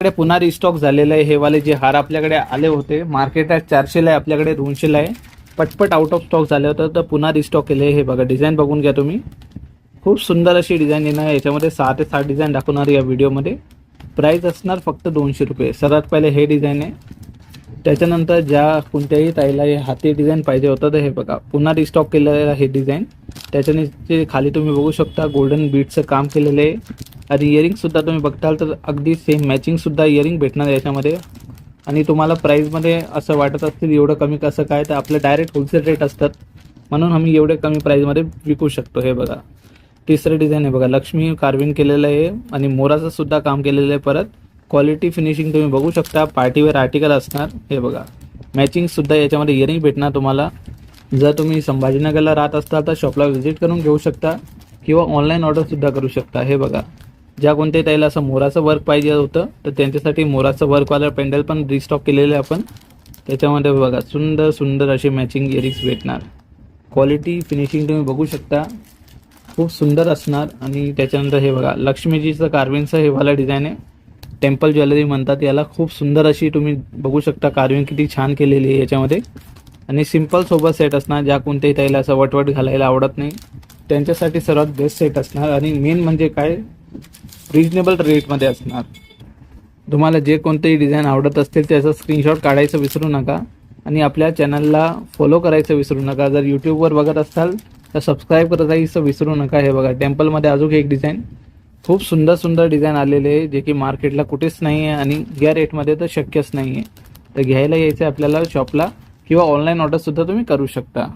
कडे पुन्हा रिस्टॉक झालेलं आहे. हे वाले जे हार आपल्याकडे आले होते मार्केटात 400ला आहे, आपल्याकडे 200ला आहे. पटपट आउट ऑफ स्टॉक झाले होतं तर पुन्हा रिस्टॉक केले. हे बघा डिझाईन बघून घ्या तुम्ही. खूप सुंदर अशी डिझाईन येणार आहे. याच्यामध्ये 6 ते 7 डिझाईन दाखवणार या व्हिडिओमध्ये. प्राईस असणार फक्त 200 रुपये. सर्वात पहिले हे डिझाईन आहे. त्याच्यानंतर ज्या कोणत्याही ताईला हे हाती डिझाईन पाहिजे होतं तर हे बघा पुन्हा रिस्टॉक केलेलं आहे हे डिझाईन. त्याच्याने खाली तुम्ही बघू शकता गोल्डन बीटचं काम केलेलं आहे. आणि इयरिंगसुद्धा तुम्ही बघताल तर अगदी सेम मॅचिंगसुद्धा इयरिंग भेटणार याच्यामध्ये. आणि तुम्हाला प्राईजमध्ये असं वाटत असतील एवढं कमी कसं काय, तर आपलं डायरेक्ट होलसेल रेट असतात म्हणून आम्ही एवढे कमी प्राईजमध्ये विकू शकतो. हे बघा तिसरं डिझाईन आहे बघा, लक्ष्मी कार्विंग केलेलं आहे आणि मोराचं सुद्धा काम केलेलं आहे. परत क्वालिटी फिनिशिंग तुम्ही बघू शकता. पार्टीवेअर आर्टिकल असणार. हे बघा मॅचिंगसुद्धा याच्यामध्ये इयरिंग भेटणार तुम्हाला. जर तुम्ही संभाजीनगरला राहत असताल तर शॉपला व्हिजिट करून घेऊ शकता किंवा ऑनलाईन ऑर्डरसुद्धा करू शकता. हे बघा ज्या कोणत्याही ताईला असं मोराचं वर्क पाहिजे होतं तर त्यांच्यासाठी मोराचं वर्कवाला पेंडल पण रिस्टॉक केलेलं आहे आपण. त्याच्यामध्ये बघा सुंदर सुंदर अशी मॅचिंग इयरिंग्स भेटणार. क्वालिटी फिनिशिंग तुम्ही बघू शकता, खूप सुंदर असणार. आणि त्याच्यानंतर हे बघा लक्ष्मीजीचं कार्विंगचं हे वाला डिझाईन आहे. टेम्पल ज्वेलरी म्हणतात याला. खूप सुंदर अशी तुम्ही बघू शकता कार्विंग किती छान केलेली आहे याच्यामध्ये. आणि सिम्पल सोबत सेट असणार. ज्या कोणत्याही ताईला असं वटवट घालायला आवडत नाही त्यांच्यासाठी सर्वात बेस्ट सेट असणार. आणि मेन म्हणजे काय, रिजनेबल रेटमध्ये असणार. तुम्हाला जे कोणतेही डिझाईन आवडत असतील त्याचा स्क्रीनशॉट काढायचं विसरू नका. आणि आपल्या चॅनलला फॉलो करायचं विसरू नका. जर यूट्यूबवर बघत असाल तर सबस्क्राईब करायचं विसरू नका. हे बघा टेम्पलमध्ये अजून एक डिझाईन. खूप सुंदर सुंदर डिझाईन आलेले आहे जे की मार्केटला कुठेच नाही आहे आणि या रेटमध्ये तर शक्यच नाही आहे. तर घ्यायला यायचं आपल्याला शॉपला किंवा ऑनलाईन ऑर्डरसुद्धा तुम्ही करू शकता.